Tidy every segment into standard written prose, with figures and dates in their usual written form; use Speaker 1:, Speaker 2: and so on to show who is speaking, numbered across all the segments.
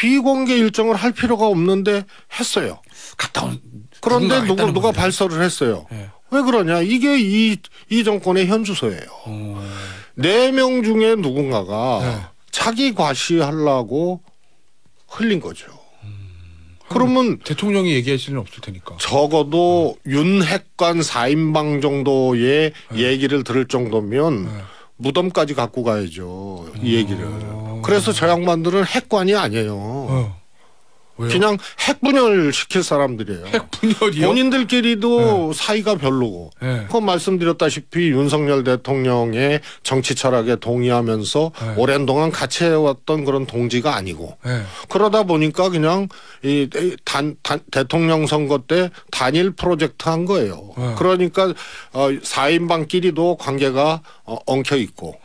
Speaker 1: 비공개 일정을 할 필요가 없는데 했어요.
Speaker 2: 갔다 온.
Speaker 1: 그런데 누가 발설을 했어요. 네. 왜 그러냐? 이게 이 정권의 현주소예요. 4명 중에 누군가가 네. 자기 과시하려고 흘린 거죠. 그러면
Speaker 2: 대통령이 얘기할 수는 없을 테니까.
Speaker 1: 적어도 윤핵관 4인방 정도의 얘기를 들을 정도면 무덤까지 갖고 가야죠. 이 얘기를. 그래서 저 양반들은 핵관이 아니에요. 그냥 핵분열 시킬 사람들이에요.
Speaker 2: 핵분열이요?
Speaker 1: 본인들끼리도 사이가 별로고. 그건 말씀드렸다시피 윤석열 대통령의 정치 철학에 동의하면서 오랜 동안 같이 해왔던 그런 동지가 아니고. 그러다 보니까 그냥 이 대통령 선거 때 단일 프로젝트 한 거예요. 그러니까 4인방끼리도 관계가 엉켜 있고.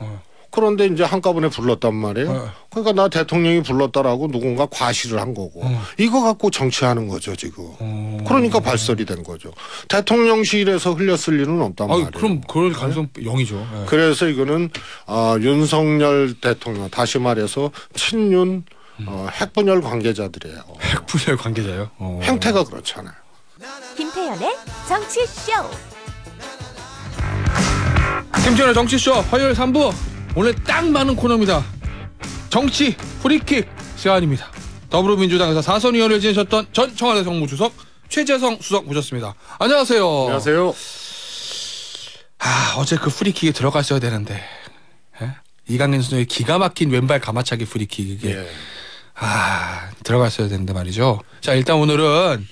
Speaker 1: 그런데 이제 한꺼번에 불렀단 말이에요. 그러니까 나 대통령이 불렀다라고 누군가 과시를 한 거고. 이거 갖고 정치하는 거죠 지금. 그러니까 발설이 된 거죠. 대통령실에서 흘렸을 일은 없단 말이에요.
Speaker 2: 그럼 그럴 가능성 0이죠.
Speaker 1: 그래서 이거는 윤석열 대통령 다시 말해서 친윤 핵분열 관계자들이에요.
Speaker 2: 핵분열 관계자요?
Speaker 1: 행태가 그렇잖아요.
Speaker 3: 김태현의 정치쇼.
Speaker 2: 김태현의 정치쇼 화요일 3부. 오늘 딱 맞는 코너입니다. 정치 프리킥 시간입니다. 더불어민주당에서 4선 의원을 지내셨던 전 청와대 정무수석 최재성 수석 모셨습니다. 안녕하세요.
Speaker 1: 안녕하세요.
Speaker 2: 어제 그 프리킥에 들어갔어야 되는데 이강인 선수의 기가 막힌 왼발 가마차기 프리킥 이게 들어갔어야 되는데 말이죠. 자 일단 오늘은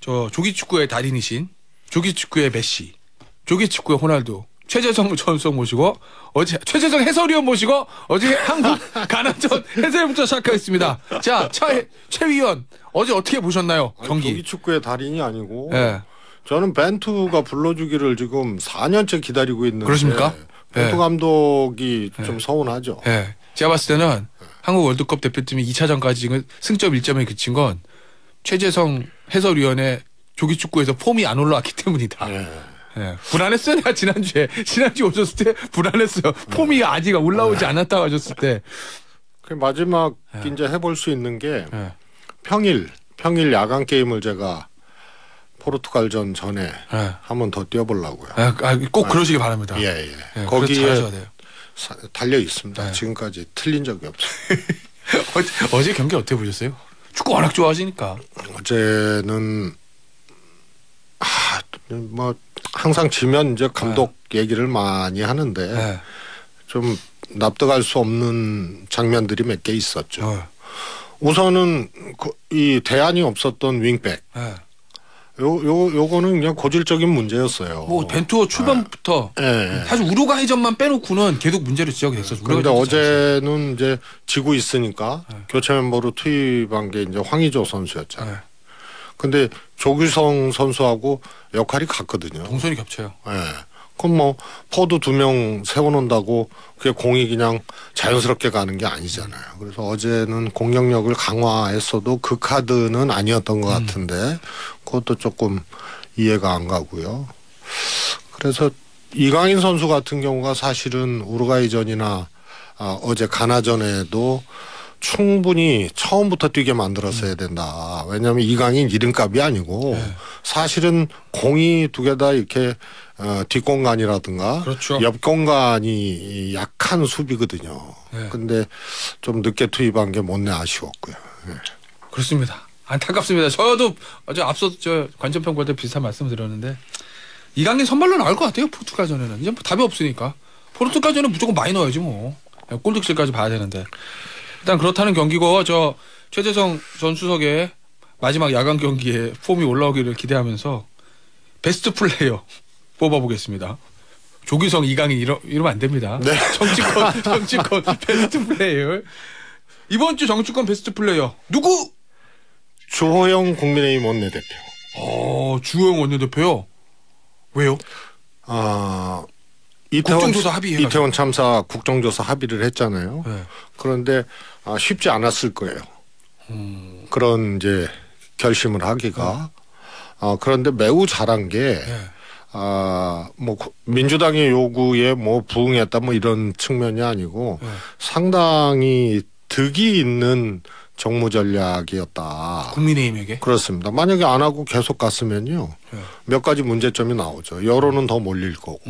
Speaker 2: 저 조기축구의 달인이신 조기축구의 메시, 조기축구의 호날두 최재성 전 수석 모시고 어제 최재성 해설위원 모시고 어제 한국 가나전 해설부터 시작하겠습니다. 자, 최 위원 어제 어떻게 보셨나요? 경기.
Speaker 1: 조기 축구의 달인이 아니고 저는 벤투가 불러주기를 지금 4년째 기다리고 있는데.
Speaker 2: 그렇습니까?
Speaker 1: 벤투 감독이 좀 서운하죠.
Speaker 2: 제가 봤을 때는 한국 월드컵 대표팀이 2차전까지 지금 승점 1점에 그친 건 최재성 해설위원의 조기 축구에서 폼이 안 올라왔기 때문이다. 불안했어요. 내가 지난주에 오셨을 때 불안했어요. 폼이 아직 올라오지 않았다고 하셨을 때.
Speaker 1: 그 마지막 이제 해볼 수 있는 게 평일 야간 게임을 제가 포르투갈전 전에 한 번 더 뛰어보려고요.
Speaker 2: 꼭 그러시기 바랍니다.
Speaker 1: 거기에 달려 있습니다. 지금까지 틀린 적이 없어요.
Speaker 2: 어제 경기 어떻게 보셨어요? 축구 워낙 좋아하시니까.
Speaker 1: 어제는 뭐 항상 지면 이제 감독 얘기를 많이 하는데 좀 납득할 수 없는 장면들이 몇 개 있었죠. 우선은 이 대안이 없었던 윙백. 요거는 그냥 고질적인 문제였어요.
Speaker 2: 뭐 벤투어 출범부터 사실 우루과이전만 빼놓고는 계속 문제로 지적이 됐었죠.
Speaker 1: 그런데 어제는 이제 지고 있으니까 교체 멤버로 투입한 게 이제 황의조 선수였잖아요. 근데 조규성 선수하고 역할이 같거든요.
Speaker 2: 동선이 겹쳐요.
Speaker 1: 그럼 뭐 포드 2명 세워놓는다고 그게 공이 그냥 자연스럽게 가는 게 아니잖아요. 그래서 어제는 공격력을 강화했어도 그 카드는 아니었던 것 같은데 그것도 조금 이해가 안 가고요. 그래서 이강인 선수 같은 경우가 사실은 우루과이전이나 어제 가나전에도 충분히 처음부터 뛰게 만들었어야 된다. 왜냐하면 이강인 이름값이 아니고 사실은 공이 두 개 다 이렇게 뒷공간이라든가 옆 공간이 약한 수비거든요. 근데 좀 늦게 투입한 게 못내 아쉬웠고요.
Speaker 2: 그렇습니다. 안타깝습니다. 저도 어제 앞서 저 관전평가 때 비슷한 말씀을 드렸는데 이강인 선발로 나올 것 같아요. 포르투갈전에는 이제 뭐 답이 없으니까 포르투갈전은 무조건 많이 넣어야지 뭐 골득실까지 봐야 되는데. 일단 그렇다는 경기고 저 최재성 전 수석의 마지막 야간 경기에 폼이 올라오기를 기대하면서 베스트 플레이어 뽑아보겠습니다. 조규성, 이강인 이러면 안 됩니다. 정치권 베스트 플레이어. 이번 주 정치권 베스트 플레이어 누구?
Speaker 1: 주호영 국민의힘 원내대표.
Speaker 2: 주호영 원내대표요? 왜요? 국정조사 합의
Speaker 1: 이태원 참사 국정조사 합의를 했잖아요. 그런데 쉽지 않았을 거예요. 그런 이제 결심을 하기가. 그런데 매우 잘한 게 뭐 민주당의 요구에 뭐 부응했다 뭐 이런 측면이 아니고 상당히 득이 있는 정무 전략이었다.
Speaker 2: 국민의힘에게.
Speaker 1: 그렇습니다. 만약에 안 하고 계속 갔으면요.
Speaker 2: 네.
Speaker 1: 몇 가지 문제점이 나오죠. 여론은 더 몰릴 거고.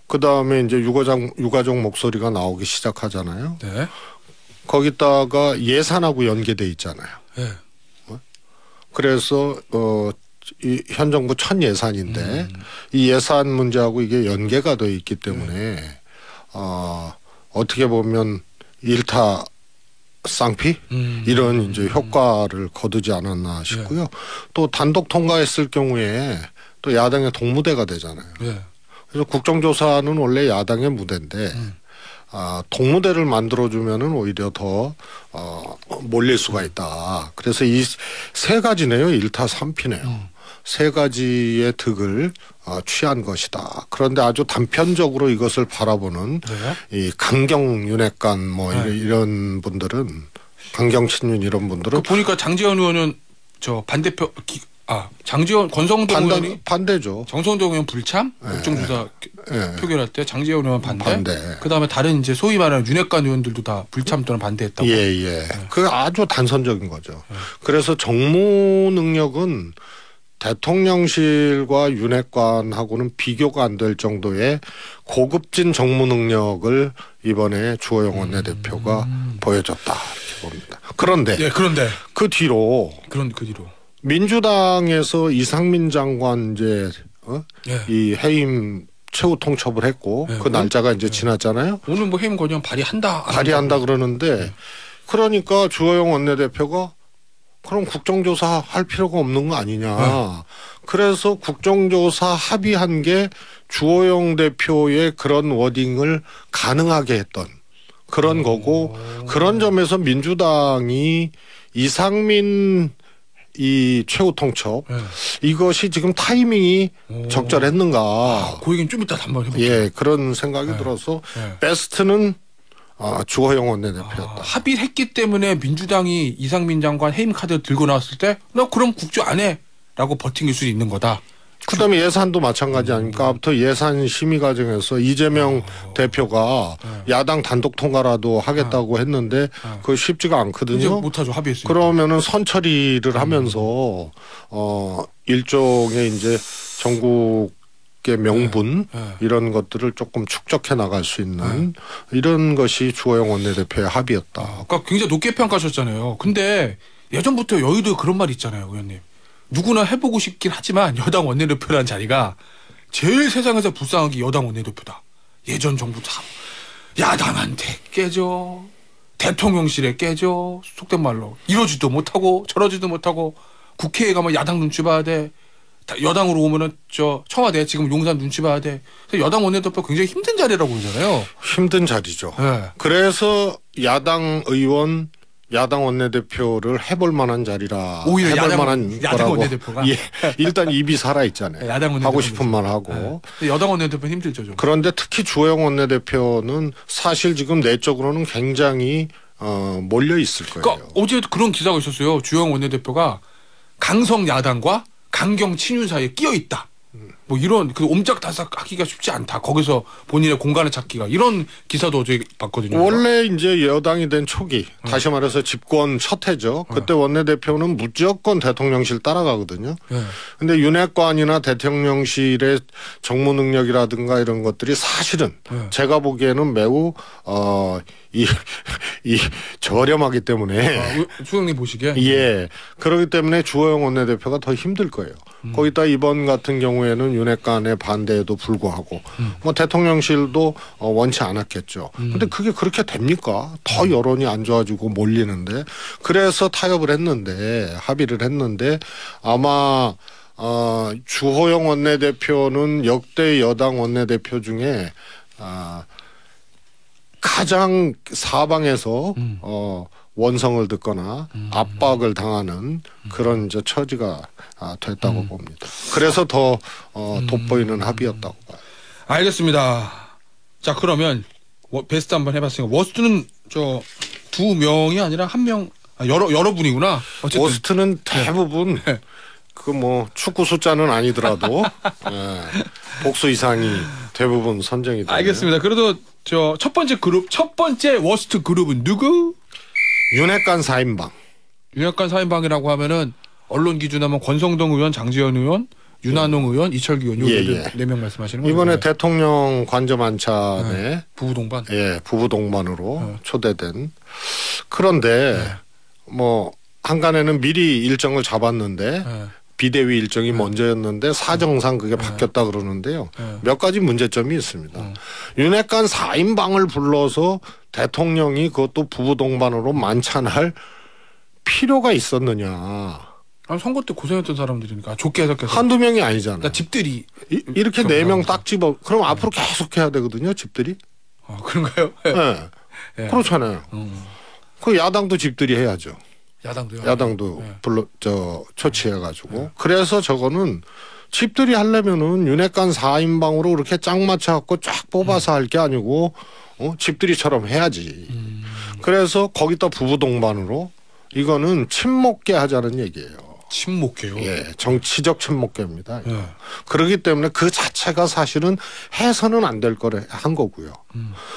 Speaker 1: 그다음에 이제 유가족 목소리가 나오기 시작하잖아요.
Speaker 2: 네.
Speaker 1: 거기다가 예산하고 연계돼 있잖아요.
Speaker 2: 네.
Speaker 1: 그래서 이 현 정부 첫 예산인데 이 예산 문제하고 이게 연계가 돼 있기 때문에 어떻게 보면 일타 쌍피 이런 이제 효과를 거두지 않았나 싶고요. 또 단독 통과했을 경우에 또 야당의 동무대가 되잖아요.
Speaker 2: 네.
Speaker 1: 그래서 국정조사는 원래 야당의 무대인데 동무대를 만들어주면은 오히려 더 몰릴 수가 있다. 그래서 이 세 가지네요. 일타 삼피네요. 세 가지의 득을 취한 것이다. 그런데 아주 단편적으로 이것을 바라보는 이 강경 윤핵관 뭐 이런 분들은 강경 친윤 이런 분들은
Speaker 2: 보니까 장제원 의원은 저 반대표 장제원 권성동 의원이
Speaker 1: 반대죠.
Speaker 2: 정성동 의원 불참 국정조사 표결할 때 장제원 의원 반대. 그다음에 다른 이제 소위 말하는 윤핵관 의원들도 다 불참 또는 반대했다고.
Speaker 1: 예. 그 아주 단선적인 거죠. 그래서 정무 능력은 대통령실과 윤핵관하고는 비교가 안 될 정도의 고급진 정무 능력을 이번에 주호영 원내대표가 보여줬다 이렇게 봅니다. 그런데 그 뒤로 민주당에서 이상민 장관 이제 이 해임 최후 통첩을 했고 그 날짜가 이제 지났잖아요.
Speaker 2: 오늘 뭐 해임 건의안 발의한다
Speaker 1: 그러는데 그러니까 주호영 원내대표가 그럼 국정조사 할 필요가 없는 거 아니냐. 그래서 국정조사 합의한 게 주호영 대표의 그런 워딩을 가능하게 했던 그런 거고 그런 점에서 민주당이 이상민 이 최후 통첩 이것이 지금 타이밍이 적절했는가.
Speaker 2: 그 얘기는 좀 이따 한번 해볼게요.
Speaker 1: 예, 그런 생각이 들어서 베스트는 주호영 원내대표였다.
Speaker 2: 합의를 했기 때문에 민주당이 이상민 장관 해임 카드를 들고 나왔을 때 너 그럼 국조 안 해라고 버틴 수 있는 거다.
Speaker 1: 그다음에 예산도 마찬가지 아닙니까? 부터 예산 심의 과정에서 이재명 대표가 야당 단독 통과라도 하겠다고 했는데 그거 쉽지가 않거든요.
Speaker 2: 이제 못하죠. 합의했으니까.
Speaker 1: 그러면은 선처리를 하면서 일종의 이제 전국의 명분 이런 것들을 조금 축적해 나갈 수 있는 이런 것이 주호영 원내대표의 합의였다.
Speaker 2: 그러니까 굉장히 높게 평가하셨잖아요. 근데 예전부터 여의도에 그런 말 있잖아요, 의원님. 누구나 해보고 싶긴 하지만 여당 원내대표라는 자리가 제일 세상에서 불쌍한 게 여당 원내대표다. 예전 정부 참 야당한테 깨져, 대통령실에 깨져, 속된 말로 이러지도 못하고 저러지도 못하고 국회에 가면 야당 눈치 봐야 돼. 여당으로 오면은 저 청와대 지금 용산 눈치 봐야 돼. 여당 원내대표 굉장히 힘든 자리라고 그러잖아요.
Speaker 1: 힘든 자리죠. 그래서 야당 의원 야당 원내대표를 해볼 만한 자리라.
Speaker 2: 오히려
Speaker 1: 해볼 만한
Speaker 2: 야당 원내대표가
Speaker 1: 일단 입이 살아 있잖아요. 하고 싶은 말 하고.
Speaker 2: 여당 원내대표는 힘들죠. 좀.
Speaker 1: 그런데 특히 주호영 원내대표는 사실 지금 내적으로는 굉장히 몰려 있을 거예요.
Speaker 2: 그러니까 어제 그런 기사가 있었어요. 주호영 원내대표가 강성 야당과 강경 친윤 사이에 끼어 있다. 뭐 이런 그 옴짝달싹 하기가 쉽지 않다. 거기서 본인의 공간을 찾기가 이런 기사도 어제 봤거든요.
Speaker 1: 원래 이제 여당이 된 초기 다시 말해서 집권 첫 해죠. 그때 원내대표는 무조건 대통령실 따라가거든요. 근데 윤핵관이나 대통령실의 정무 능력이라든가 이런 것들이 사실은 제가 보기에는 매우 이 저렴하기 때문에
Speaker 2: 수영님 보시기에
Speaker 1: 예 그렇기 때문에 주호영 원내대표가 더 힘들 거예요. 거기다 이번 같은 경우에는 윤핵관의 반대에도 불구하고 뭐 대통령실도 원치 않았겠죠. 근데 그게 그렇게 됩니까? 더 여론이 안 좋아지고 몰리는데 그래서 타협을 했는데 합의를 했는데 아마 주호영 원내대표는 역대 여당 원내대표 중에 가장 사방에서 원성을 듣거나 압박을 당하는 그런 이제 처지가 됐다고 봅니다. 그래서 더 돋보이는 합의였다고 봐요.
Speaker 2: 알겠습니다. 자 그러면 베스트 한번 해봤으니까 워스트는 저 2명이 아니라 1명 여러 분이구나. 어쨌든.
Speaker 1: 워스트는 대부분 그 뭐 축구 숫자는 아니더라도 복수 이상이 대부분 선정이 돼요.
Speaker 2: 알겠습니다. 그래도 저 첫 번째 워스트 그룹은 누구?
Speaker 1: 윤핵관 4인방.
Speaker 2: 윤핵관 4인방이라고 하면은 언론 기준하면 권성동 의원, 장지현 의원, 윤한홍 의원, 이철규 의원 이 4명 말씀하시는 거예요?
Speaker 1: 이번에 대통령 관저 만찬에
Speaker 2: 부부 동반.
Speaker 1: 예, 부부 동반으로 초대된. 그런데 뭐 한간에는 미리 일정을 잡았는데 비대위 일정이 먼저였는데 사정상 그게 바뀌었다 그러는데요. 몇 가지 문제점이 있습니다. 윤핵관 4인방을 불러서 대통령이 그것도 부부 동반으로 만찬할 필요가 있었느냐.
Speaker 2: 아니, 선거 때 고생했던 사람들이니까 좋게 해석해서.
Speaker 1: 한두 명이 아니잖아요.
Speaker 2: 그러니까 집들이.
Speaker 1: 이렇게 4명 딱 집어. 그럼 앞으로 계속 해야 되거든요. 집들이.
Speaker 2: 그런가요?
Speaker 1: 네.
Speaker 2: 네.
Speaker 1: 그렇잖아요. 그 야당도 집들이 해야죠.
Speaker 2: 야당도요?
Speaker 1: 야당도 초치해가지고. 그래서 저거는 집들이 하려면은 윤핵관 4인방으로 그렇게 짝 맞춰갖고 쫙 뽑아서 할 게 아니고 집들이처럼 해야지. 그래서 거기다 부부 동반으로 이거는 친목계 하자는 얘기예요.
Speaker 2: 친목계요?
Speaker 1: 예, 정치적 친목계입니다. 그렇기 때문에 그 자체가 사실은 해서는 안 될 거래 한 거고요.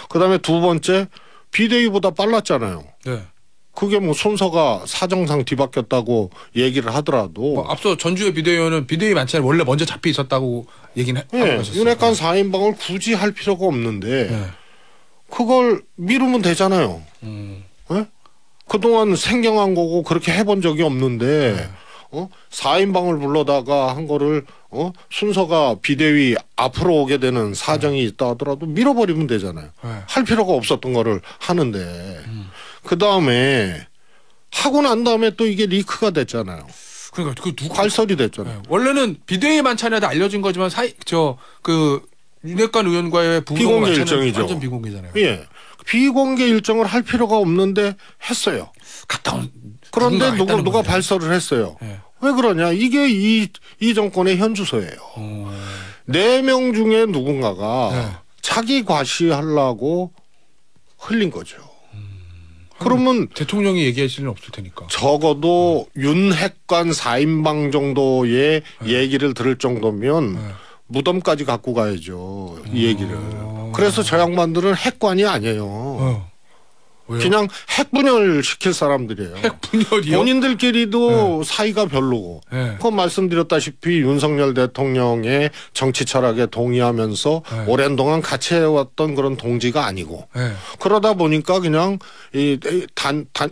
Speaker 1: 그다음에 두 번째 비대위보다 빨랐잖아요.
Speaker 2: 네.
Speaker 1: 그게 뭐 순서가 사정상 뒤바뀌었다고 얘기를 하더라도
Speaker 2: 뭐 앞서 전주의 비대위원은 비대위 만찬에 원래 먼저 잡혀 있었다고 얘기는 하고 가셨어요.
Speaker 1: 윤핵관 4인방을 굳이 할 필요가 없는데 그걸 미루면 되잖아요. 네? 그동안 생경한 거고 그렇게 해본 적이 없는데 4인방을 불러다가 한 거를 순서가 비대위 앞으로 오게 되는 사정이 있다 하더라도 밀어버리면 되잖아요. 할 필요가 없었던 거를 하는데 그다음에 하고 난 다음에 또 이게 리크가 됐잖아요.
Speaker 2: 그러니까 그 누가
Speaker 1: 발설이 됐잖아요.
Speaker 2: 원래는 비대위 만찬에도 알려진 거지만 윤핵관 의원과의
Speaker 1: 비공개 일정이죠.
Speaker 2: 완전 비공개잖아요.
Speaker 1: 예. 비공개 일정을 할 필요가 없는데 했어요.
Speaker 2: 갔다 온
Speaker 1: 그런데 누가 발설을 했어요. 왜 그러냐? 이게 이 정권의 현주소예요. 4명 중에 누군가가 자기 과시하려고 흘린 거죠. 그러면
Speaker 2: 대통령이 얘기하실 일은 없을 테니까.
Speaker 1: 적어도 윤핵관 4인방 정도의 얘기를 들을 정도면 무덤까지 갖고 가야죠. 이 얘기를. 그래서 저 양반들은 핵관이 아니에요. 그냥 핵분열 시킬 사람들이에요.
Speaker 2: 핵분열이요?
Speaker 1: 본인들끼리도 사이가 별로고. 그건 말씀드렸다시피 윤석열 대통령의 정치 철학에 동의하면서 오랜 동안 같이 해왔던 그런 동지가 아니고. 그러다 보니까 그냥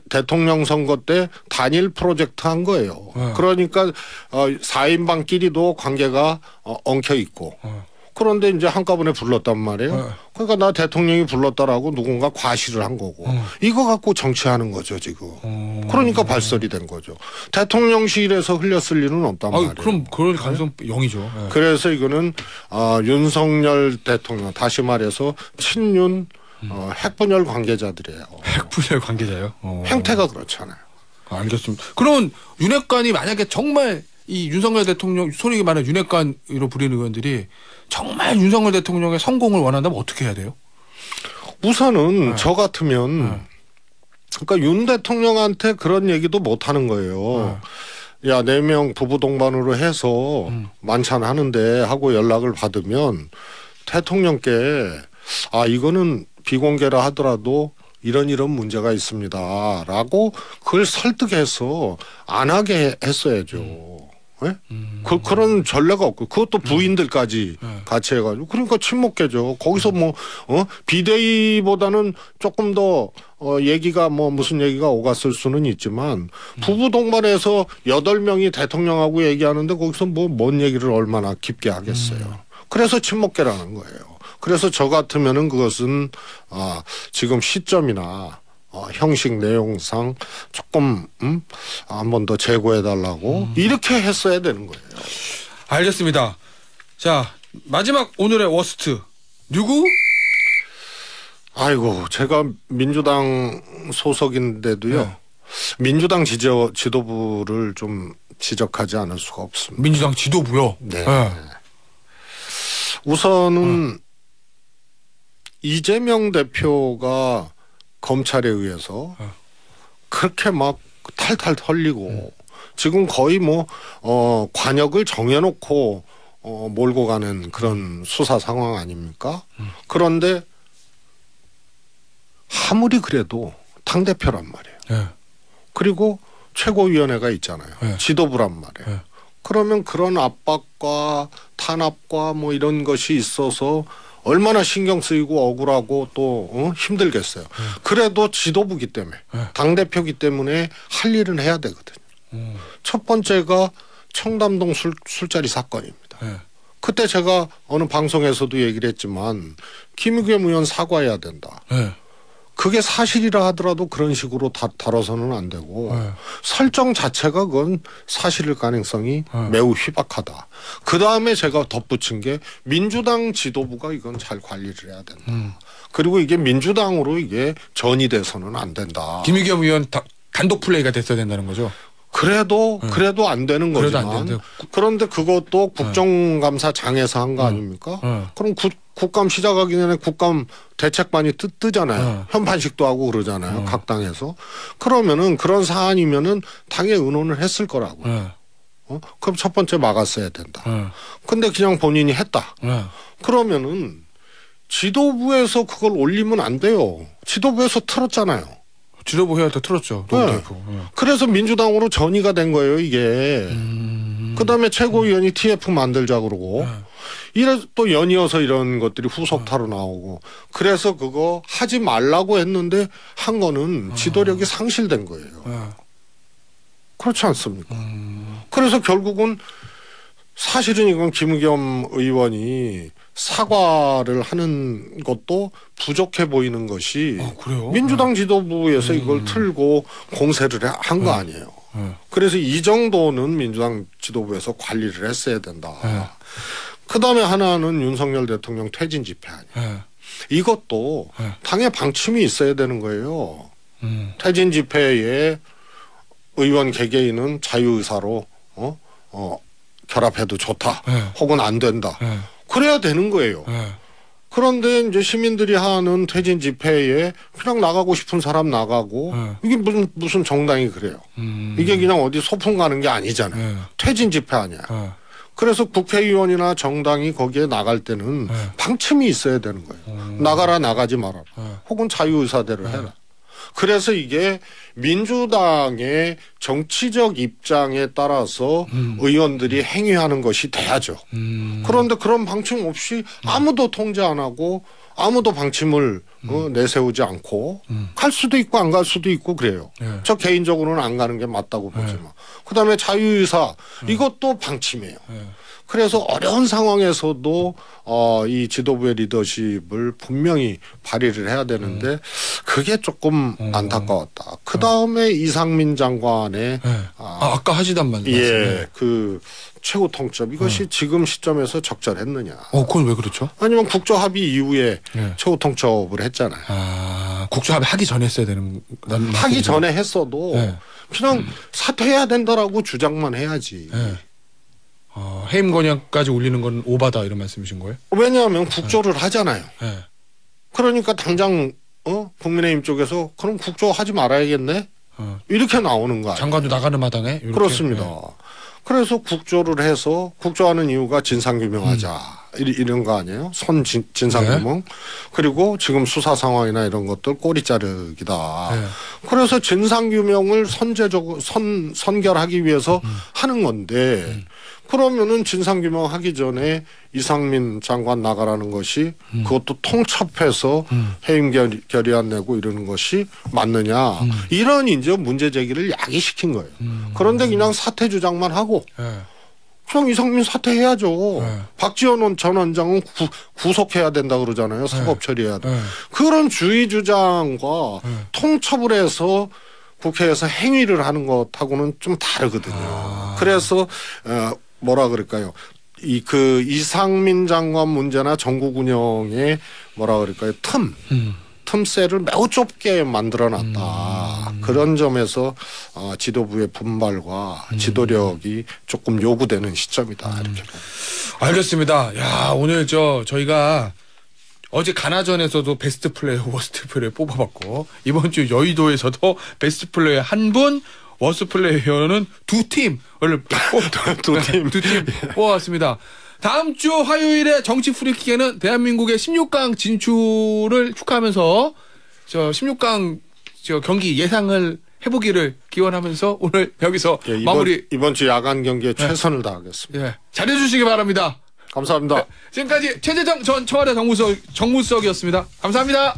Speaker 1: 대통령 선거 때 단일 프로젝트 한 거예요. 그러니까 4인방끼리도 관계가 엉켜 있고. 그런데 이제 한꺼번에 불렀단 말이에요. 그러니까 나 대통령이 불렀다라고 누군가 과시를 한 거고. 이거 갖고 정치하는 거죠, 지금. 그러니까 발설이 된 거죠. 대통령실에서 흘렸을 일은 없단 말이에요.
Speaker 2: 그럼 그럴 가능성 0이죠.
Speaker 1: 그래서 이거는 윤석열 대통령, 다시 말해서 친윤 핵분열 관계자들이에요.
Speaker 2: 핵분열 관계자요?
Speaker 1: 행태가 그렇잖아요.
Speaker 2: 알겠습니다. 그러면 윤핵관이 만약에 정말 이 윤석열 대통령 소위 말하는 윤핵관으로 부리는 의원들이 정말 윤석열 대통령의 성공을 원한다면 어떻게 해야 돼요?
Speaker 1: 우선은 저 같으면 그러니까 윤 대통령한테 그런 얘기도 못 하는 거예요. 야, 4명 부부 동반으로 해서 만찬하는데 하고 연락을 받으면 대통령께 이거는 비공개라 하더라도 이런 문제가 있습니다. 라고 그걸 설득해서 안 하게 했어야죠. 네? 그런 전례가 없고 그것도 부인들까지 같이 해가지고 그러니까 친목계죠. 거기서 비대위보다는 조금 더 얘기가 무슨 얘기가 오갔을 수는 있지만 부부 동반해서 8명이 대통령하고 얘기하는데 거기서 뭔 얘기를 얼마나 깊게 하겠어요. 그래서 친목계라는 거예요. 그래서 저 같으면은 그것은 지금 시점이나 형식 내용상 조금 한 번 더 재고해달라고 이렇게 했어야 되는 거예요.
Speaker 2: 알겠습니다. 자, 마지막 오늘의 워스트 누구?
Speaker 1: 아이고, 제가 민주당 소속인데도요. 민주당 지도부를 좀 지적하지 않을 수가 없습니다.
Speaker 2: 민주당 지도부요?
Speaker 1: 네. 우선은 이재명 대표가 검찰에 의해서 그렇게 막 탈탈 털리고 지금 거의 관역을 정해놓고 몰고 가는 그런 수사 상황 아닙니까? 그런데 아무리 그래도 당대표란 말이에요.
Speaker 2: 예.
Speaker 1: 그리고 최고위원회가 있잖아요.
Speaker 2: 예.
Speaker 1: 지도부란 말이에요.
Speaker 2: 예.
Speaker 1: 그러면 그런 압박과 탄압과 뭐 이런 것이 있어서 얼마나 신경 쓰이고 억울하고 또 힘들겠어요. 그래도 지도부기 때문에 당대표기 때문에 할 일은 해야 되거든요. 첫 번째가 청담동 술자리 사건입니다. 그때 제가 어느 방송에서도 얘기를 했지만 김의겸 의원 사과해야 된다. 그게 사실이라 하더라도 그런 식으로 다뤄서는 안 되고 설정 자체가 그건 사실일 가능성이 매우 희박하다. 그다음에 제가 덧붙인 게 민주당 지도부가 이건 잘 관리를 해야 된다. 그리고 이게 민주당으로 이게 전이돼서는 안 된다.
Speaker 2: 김의겸 의원 단독 플레이가 됐어야 된다는 거죠.
Speaker 1: 그래도 안 되는
Speaker 2: 그래도
Speaker 1: 거지만
Speaker 2: 안 되는데.
Speaker 1: 그런데 그것도 국정감사장에서 한 거 아닙니까? 그럼 국감 시작하기 전에 국감 대책반이 뜨잖아요. 현판식도 하고 그러잖아요. 각 당에서. 그러면은 그런 사안이면은 당에 의논을 했을 거라고. 그럼 첫 번째 막았어야 된다. 근데 그냥 본인이 했다. 그러면은 지도부에서 그걸 올리면 안 돼요. 지도부에서 틀었잖아요.
Speaker 2: 지도부 회의할 때 틀었죠.
Speaker 1: 네. 그래서 민주당으로 전이가 된 거예요, 이게. 그다음에 최고위원이 TF 만들자 그러고. 이래 또 연이어서 이런 것들이 후속타로 나오고. 그래서 그거 하지 말라고 했는데 한 거는 지도력이 상실된 거예요. 그렇지 않습니까? 그래서 결국은 사실은 이건 김의겸 의원이 사과를 하는 것도 부족해 보이는 것이
Speaker 2: 그래요?
Speaker 1: 민주당 지도부에서 이걸 틀고 공세를 한 거 아니에요. 그래서 이 정도는 민주당 지도부에서 관리를 했어야 된다. 그다음에 하나는 윤석열 대통령 퇴진 집회 아니에요. 이것도 당의 방침이 있어야 되는 거예요. 퇴진 집회에 의원 개개인은 자유의사로 결합해도 좋다. 혹은 안 된다. 그래야 되는 거예요. 그런데 이제 시민들이 하는 퇴진 집회에 그냥 나가고 싶은 사람 나가고 이게 무슨 정당이 그래요. 이게 그냥 어디 소풍 가는 게 아니잖아요. 퇴진 집회 아니야. 그래서 국회의원이나 정당이 거기에 나갈 때는 방침이 있어야 되는 거예요. 나가라 나가지 말아라. 혹은 자유의사대로 해라. 그래서 이게 민주당의 정치적 입장에 따라서 의원들이 행위하는 것이 돼야죠. 그런데 그런 방침 없이 아무도 통제 안 하고 아무도 방침을 내세우지 않고 갈 수도 있고 안 갈 수도 있고 그래요. 저 개인적으로는 안 가는 게 맞다고 보지만. 그다음에 자유의사 이것도 방침이에요. 그래서 어려운 상황에서도 이 지도부의 리더십을 분명히 발휘를 해야 되는데 그게 조금 안타까웠다. 그다음에 이상민 장관의
Speaker 2: 아까 하시단 말씀.
Speaker 1: 그 최고 통첩 이것이 지금 시점에서 적절했느냐.
Speaker 2: 그건 왜 그렇죠?
Speaker 1: 아니면 국조합의 이후에 최고 통첩을 했잖아요.
Speaker 2: 국조합의 하기 전에 했어야 되는
Speaker 1: 하기 전에 했어도 그냥 사퇴해야 된다라고 주장만 해야지.
Speaker 2: 해임 건의안까지 올리는 건 오바다 이런 말씀이신 거예요?
Speaker 1: 왜냐하면 국조를 하잖아요. 그러니까 당장 국민의힘 쪽에서 그럼 국조하지 말아야겠네. 이렇게 나오는 거 아니에요.
Speaker 2: 장관도 나가는 마당에? 이렇게?
Speaker 1: 그렇습니다. 그래서 국조를 해서 국조하는 이유가 진상규명하자 이런 거 아니에요. 진상규명. 그리고 지금 수사 상황이나 이런 것들 꼬리 자르기다. 그래서 진상규명을 선결하기 위해서 하는 건데 그러면은 진상규명하기 전에 이상민 장관 나가라는 것이 그것도 통첩해서 해임 결의안 내고 이러는 것이 맞느냐. 이런 이제 문제 제기를 야기시킨 거예요. 그런데 그냥 사퇴 주장만 하고 그냥 이상민 사퇴해야죠. 박지원 전 원장은 구속해야 된다 그러잖아요. 사법 처리해야 돼. 그런 주의 주장과 통첩을 해서 국회에서 행위를 하는 것하고는 좀 다르거든요. 그래서 뭐라 그럴까요? 이상민 장관 문제나 전국 운영의 뭐라 그럴까요? 틈새를 매우 좁게 만들어놨다. 그런 점에서 지도부의 분발과 지도력이 조금 요구되는 시점이다. 이렇게.
Speaker 2: 알겠습니다. 야 오늘 저희가 어제 가나전에서도 베스트 플레이어, 워스트 플레이어 뽑아봤고 이번 주 여의도에서도 베스트 플레이어 한 분, 워스트 플레이어는 두 팀을 두 팀 뽑아왔습니다. 다음 주 화요일에 정치 프리킥에는 대한민국의 16강 진출을 축하하면서 16강 경기 예상을 해보기를 기원하면서 오늘 여기서
Speaker 1: 예,
Speaker 2: 마무리.
Speaker 1: 이번 주 야간 경기에 최선을 다하겠습니다.
Speaker 2: 예, 잘해주시기 바랍니다.
Speaker 1: 감사합니다.
Speaker 2: 지금까지 최재정 전 청와대 정무수석이었습니다. 감사합니다.